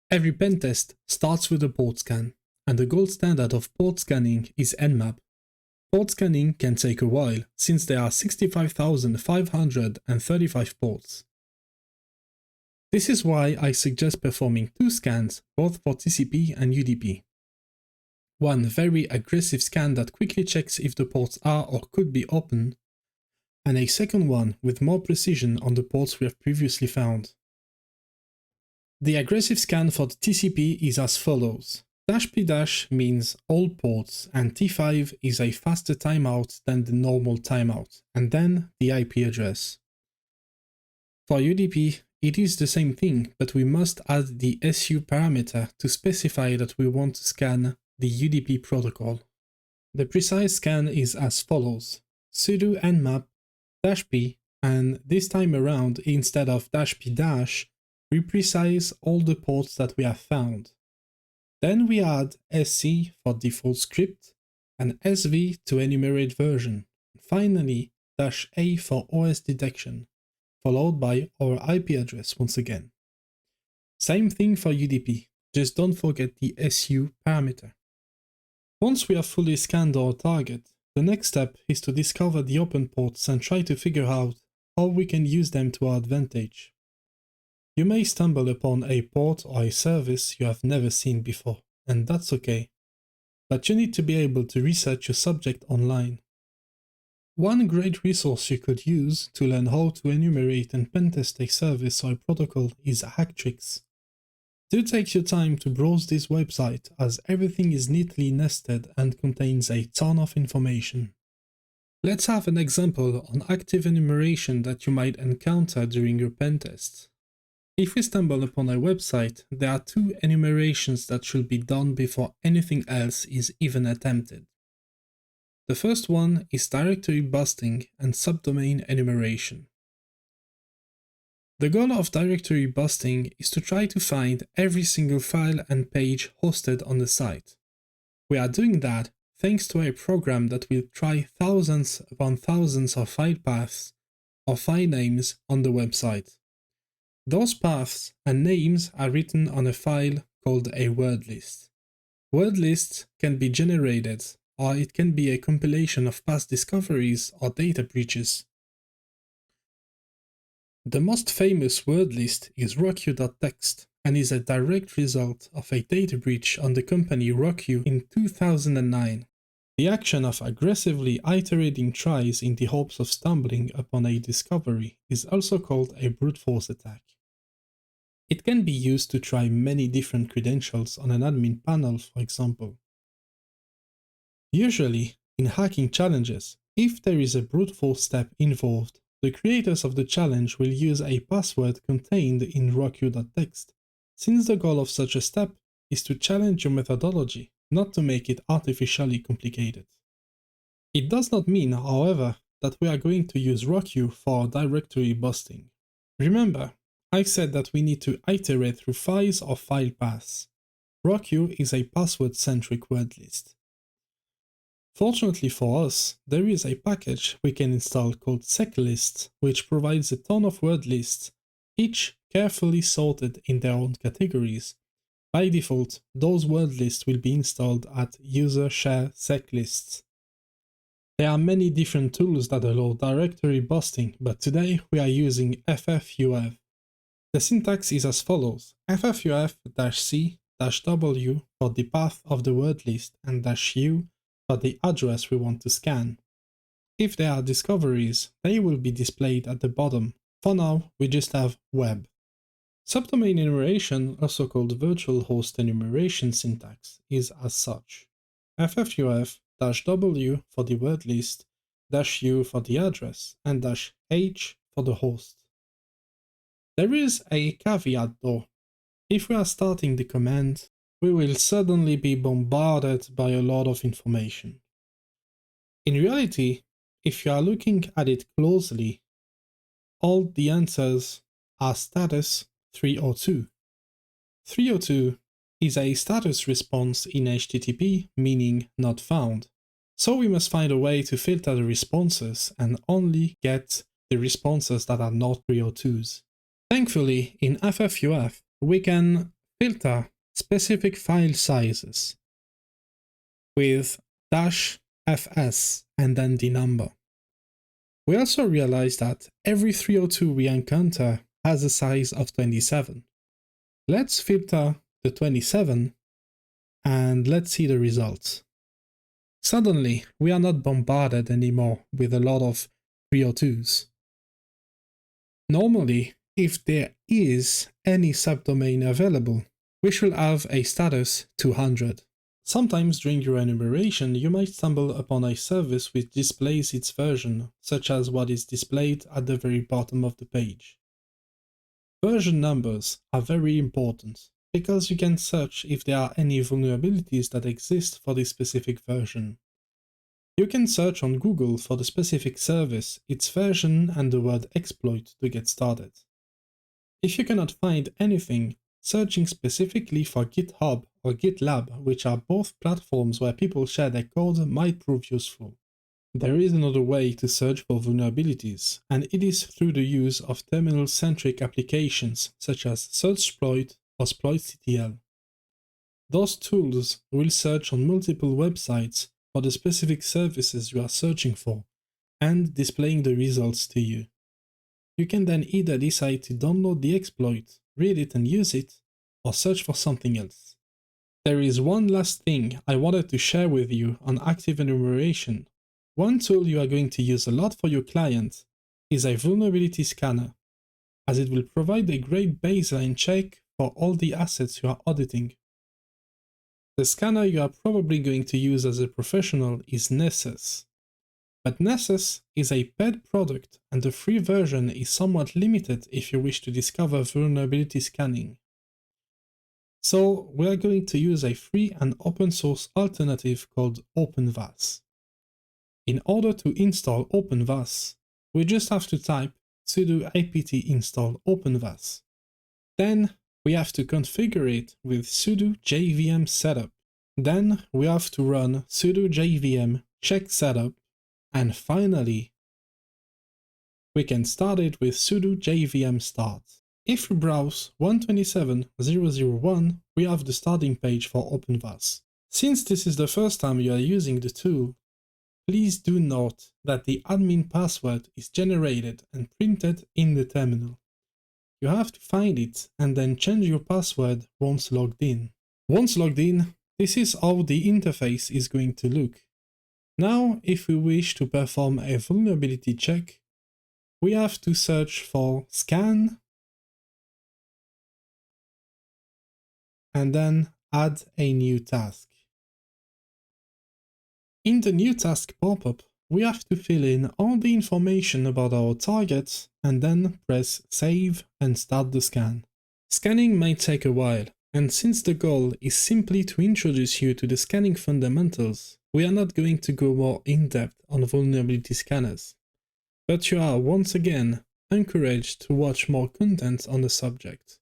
Every pentest starts with a port scan, and the gold standard of port scanning is Nmap. Port scanning can take a while, since there are 65,535 ports. This is why I suggest performing 2 scans, both for TCP and UDP. One very aggressive scan that quickly checks if the ports are or could be open, and a second one with more precision on the ports we have previously found. The aggressive scan for the TCP is as follows. -p- means all ports, and T5 is a faster timeout than the normal timeout, and then the IP address. For UDP, it is the same thing, but we must add the SU parameter to specify that we want to scan the UDP protocol. The precise scan is as follows. Sudo nmap -p, and this time around, instead of -p-, we precise all the ports that we have found. Then we add SC for default script and SV to enumerate version. Finally, -a for OS detection, followed by our IP address once again. Same thing for UDP, just don't forget the SU parameter. Once we have fully scanned our target, the next step is to discover the open ports and try to figure out how we can use them to our advantage. You may stumble upon a port or a service you have never seen before, and that's okay. But you need to be able to research your subject online. One great resource you could use to learn how to enumerate and pentest a service or a protocol is Hacktricks. Do take your time to browse this website, as everything is neatly nested and contains a ton of information. Let's have an example on active enumeration that you might encounter during your pentest. If we stumble upon a website, there are 2 enumerations that should be done before anything else is even attempted. The first one is directory busting and subdomain enumeration. The goal of directory busting is to try to find every single file and page hosted on the site. We are doing that thanks to a program that will try thousands upon thousands of file paths or file names on the website. Those paths and names are written on a file called a word list. Word lists can be generated, or it can be a compilation of past discoveries or data breaches. The most famous word list is rockyou.txt and is a direct result of a data breach on the company Rockyou in 2009. The action of aggressively iterating tries in the hopes of stumbling upon a discovery is also called a brute force attack. It can be used to try many different credentials on an admin panel, for example. Usually, in hacking challenges, if there is a brute force step involved, the creators of the challenge will use a password contained in rockyou.txt, since the goal of such a step is to challenge your methodology, not to make it artificially complicated. It does not mean, however, that we are going to use Rockyou for directory busting. Remember, I said that we need to iterate through files or file paths. Rockyou is a password-centric word list. Fortunately for us, there is a package we can install called seclist, which provides a ton of word lists, each carefully sorted in their own categories. By default, those word lists will be installed at user share seclists. There are many different tools that allow directory busting, but today we are using ffuf. The syntax is as follows: ffuf-c-w for the path of the word list and -u for the address we want to scan. If there are discoveries, they will be displayed at the bottom. For now, we just have web. Subdomain enumeration, also called virtual host enumeration syntax, is as such: ffuf-w for the word list, -u for the address, and -h for the host. There is a caveat though. If we are starting the command, we will suddenly be bombarded by a lot of information. In reality, if you are looking at it closely, all the answers are status 302. 302 is a status response in HTTP, meaning not found. So we must find a way to filter the responses and only get the responses that are not 302s. Thankfully, in ffuf, we can filter specific file sizes with -fs and then the number. We also realize that every 302 we encounter has a size of 27. Let's filter the 27 and let's see the results. Suddenly, we are not bombarded anymore with a lot of 302s. Normally, if there is any subdomain available, we should have a status 200. Sometimes during your enumeration, you might stumble upon a service which displays its version, such as what is displayed at the very bottom of the page. Version numbers are very important, because you can search if there are any vulnerabilities that exist for this specific version. You can search on Google for the specific service, its version, and the word exploit to get started. If you cannot find anything, searching specifically for GitHub or GitLab, which are both platforms where people share their code, might prove useful. There is another way to search for vulnerabilities, and it is through the use of terminal-centric applications such as Searchsploit or Sploitctl. Those tools will search on multiple websites for the specific services you are searching for, and displaying the results to you. You can then either decide to download the exploit, read it and use it, or search for something else. There is one last thing I wanted to share with you on active enumeration. One tool you are going to use a lot for your client is a vulnerability scanner, as it will provide a great baseline check for all the assets you are auditing. The scanner you are probably going to use as a professional is Nessus. But Nessus is a paid product and the free version is somewhat limited if you wish to discover vulnerability scanning. So we are going to use a free and open source alternative called OpenVAS. In order to install OpenVAS, we just have to type sudo apt install OpenVAS. Then we have to configure it with sudo jvm setup. Then we have to run sudo jvm check setup. And finally, we can start it with sudo jvm start. If we browse 127.0.0.1, we have the starting page for OpenVAS. Since this is the first time you are using the tool, please do note that the admin password is generated and printed in the terminal. You have to find it and then change your password once logged in. Once logged in, this is how the interface is going to look. Now, if we wish to perform a vulnerability check, we have to search for scan and then add a new task. In the new task pop-up, we have to fill in all the information about our target and then press save and start the scan. Scanning might take a while, and since the goal is simply to introduce you to the scanning fundamentals, we are not going to go more in-depth on vulnerability scanners. But you are once again encouraged to watch more content on the subject.